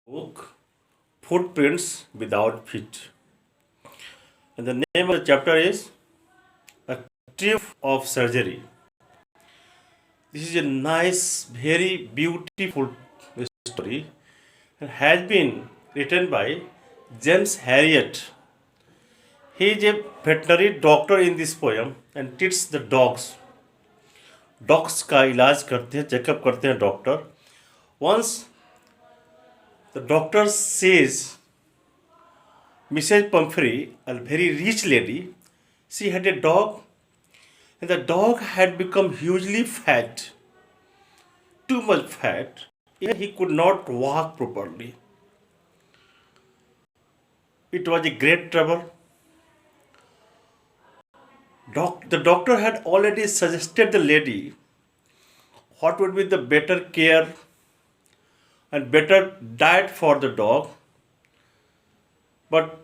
Book Footprints Without Feet. And the name of the chapter is A Triumph of Surgery. This is a nice, very beautiful story and has been written by James Harriet. He is a veterinary doctor in this poem and treats the dogs. Dogs का इलाज करते हैं, checkup करते हैं doctor. Once the doctor says Mrs. Pumphrey, a very rich lady, she had a dog, and the dog had become hugely fat, too much fat, even he could not walk properly. It was a great trouble. The doctor had already suggested the lady what would be the better care and better diet for the dog, but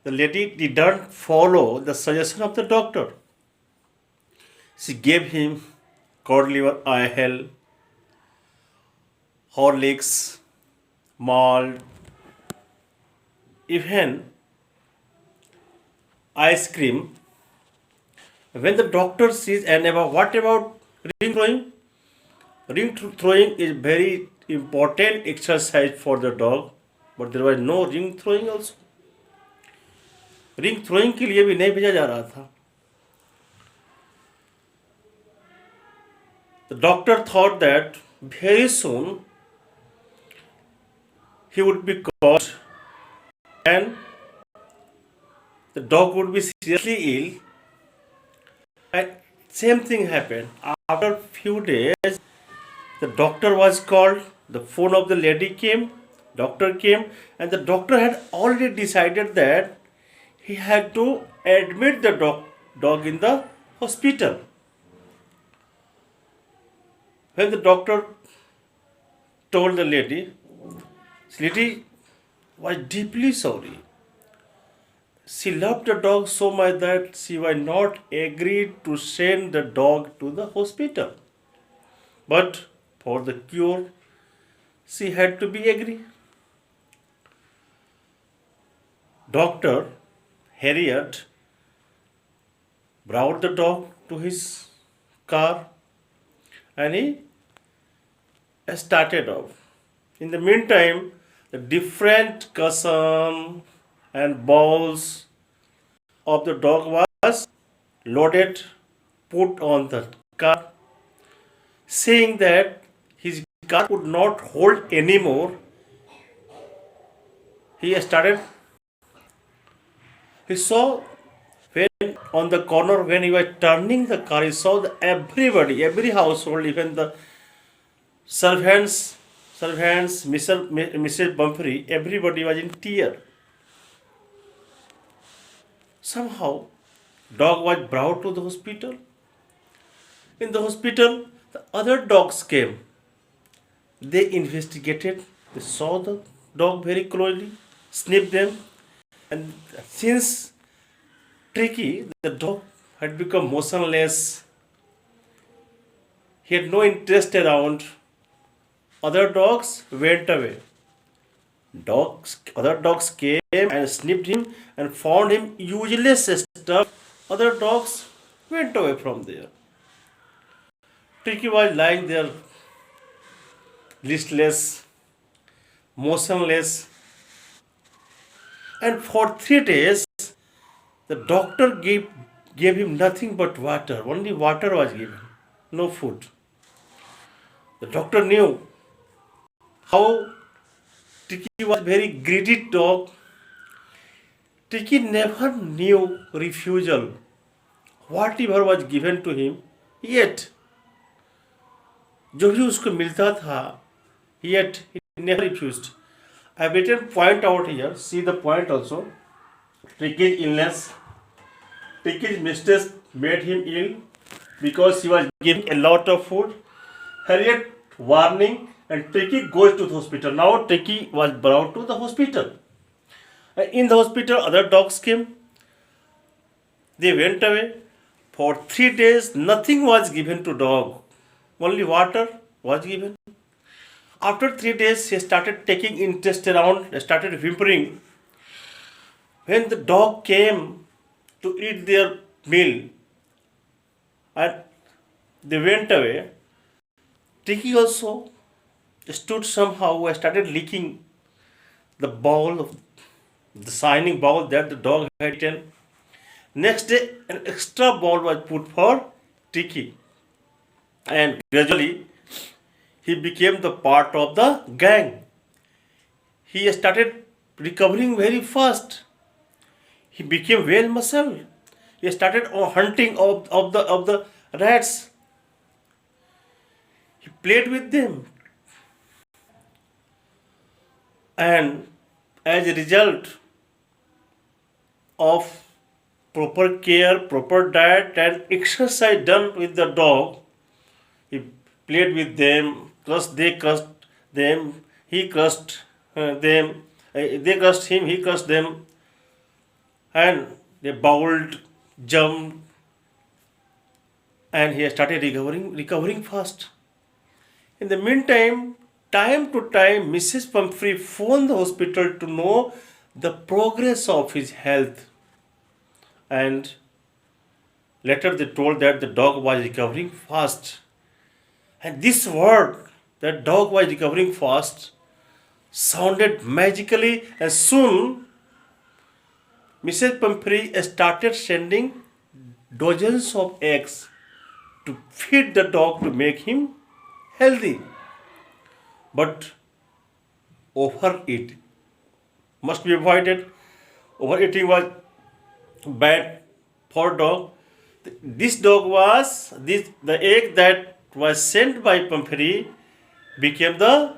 the lady did not follow the suggestion of the doctor. She gave him cod liver oil, Horlicks, malt, even ice cream. When the doctor sees and what about ring throwing? Ring throwing is very important exercise for the dog, but there was no ring throwing also. Ring throwing के लिए भी नहीं भेजा जा रहा था. The doctor thought that very soon he would be caught and the dog would be seriously ill. And same thing happened. After few days, the doctor was called. The phone of the lady came. Doctor came, and the doctor had already decided that he had to admit the dog in the hospital. When the doctor told the lady was deeply sorry. She loved the dog so much that she was not agreed to send the dog to the hospital. But for the cure, she had to be agree. Doctor Harriet brought the dog to his car and he started off. In the meantime, the different cushion and balls of the dog was loaded, put on the car, saying that his car could not hold anymore. He saw when on the corner when he was turning the car, he saw everybody, every household, even the servants, Mrs. Pumphrey, everybody was in tears. Somehow, dog was brought to the hospital. In the hospital, the other dogs came. They investigated. They saw the dog very closely, sniffed them, and since Tricky, the dog had become motionless. He had no interest around. Other dogs went away. Other dogs came and sniffed him and found him useless stuff. Other dogs went away from there. Tricky was lying there, listless, motionless, and for 3 days the doctor gave him nothing but water. Only water was given, no food. The doctor knew how Tiki was very greedy dog. Tiki never knew refusal. Whatever was given to him, yet जो भी उसको मिलता था, yet he never refused. I have written point out here. See the point also. Tiki's illness. Tiki's mistakes made him ill because he was giving a lot of food. Harriet warning and Tiki goes to the hospital. Now Tiki was brought to the hospital. In the hospital, other dogs came. They went away. For 3 days, nothing was given to dog. Only water was given. After 3 days, he started taking interest around, started whimpering. When the dog came to eat their meal and they went away, Tiki also stood somehow and started licking the bowl of the shining bowl that the dog had eaten. Next day, an extra bowl was put for Tiki, and gradually he became the part of the gang. He started recovering very fast. He became well muscled. He started hunting of the rats. He played with them, and as a result of proper care, proper diet, and exercise done with the dog, he played with them, they crushed them, he crushed them, they crushed him, he crushed them, and they bowled, jumped, and he started recovering fast. In the meantime, time to time, Mrs. Pumphrey phoned the hospital to know the progress of his health, and later they told that the dog was recovering fast. And this word, that dog was recovering fast, sounded magically, and soon Mrs. Pumphrey started sending dozens of eggs to feed the dog to make him healthy. But overeat must be avoided. Overeating was bad for dog. This dog was the egg that was sent by Pumphrey became the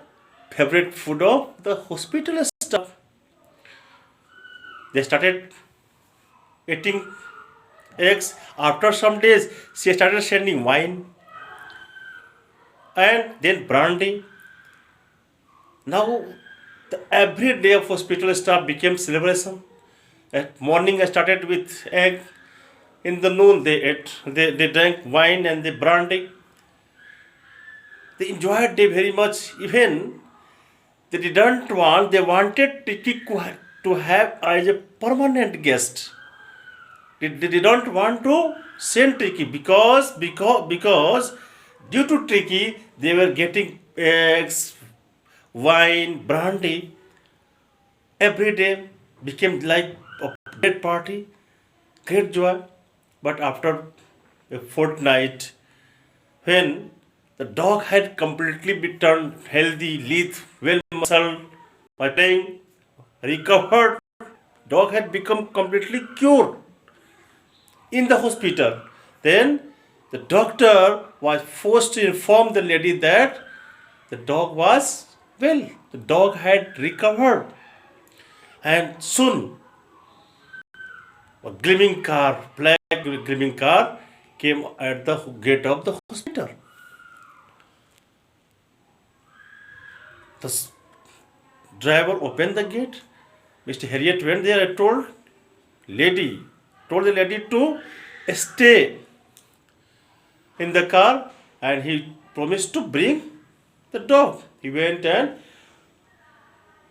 favorite food of the hospital staff. They started eating eggs. After some days, she started sending wine and then brandy. Now, every day of hospital staff became celebration. At morning, I started with egg. In the noon, they drank wine and the brandy. They enjoyed it very much. Even they wanted Tiki to have as a permanent guest. They didn't want to send Tiki because due to Tiki, they were getting eggs, wine, brandy every day, became like a great party, great joy. But after a fortnight, when the dog had completely become healthy, lithe, well muscled, by playing, recovered, dog had become completely cured in the hospital. Then the doctor was forced to inform the lady that the dog was well, the dog had recovered. And soon a black gleaming car, came at the gate of the hospital. The driver opened the gate. Mr. Harriet went there and told the lady to stay in the car, and he promised to bring the dog. He went and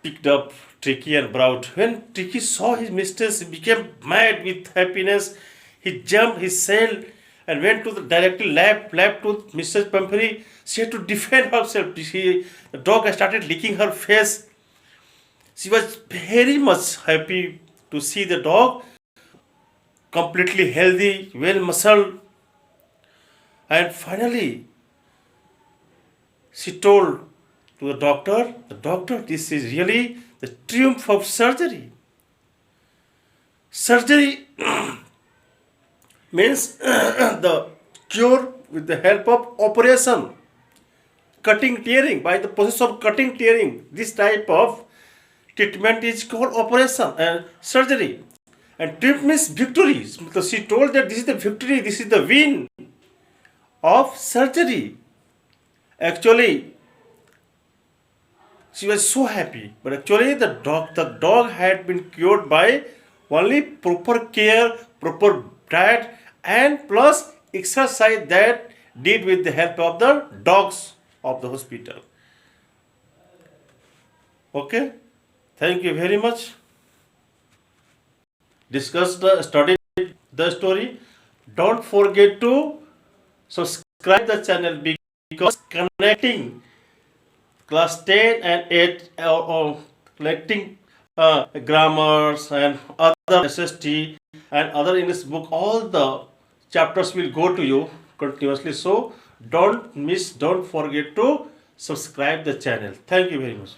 picked up Tricky and brought. When Tricky saw his mistress, he became mad with happiness. He jumped, he sailed, and went to the directly lap to Mrs. Pumphrey. She had to defend herself. The dog started licking her face. She was very much happy to see the dog completely healthy, well muscled. And finally, she told to the doctor, this is really the triumph of surgery. Surgery means the cure with the help of operation, cutting, tearing, by the process of cutting, tearing. This type of treatment is called operation and surgery. And triumph means victory. So she told that this is the victory, this is the win of surgery. Actually, she was so happy, but actually the dog had been cured by only proper care, proper diet, and plus exercise that did with the help of the dogs of the hospital. Okay? Thank you very much. Study the story. Don't forget to subscribe the channel because connecting class 10 and 8 or connecting grammars and other SST and other English book, all the chapters will go to you continuously. So don't forget to subscribe the channel. Thank you very much.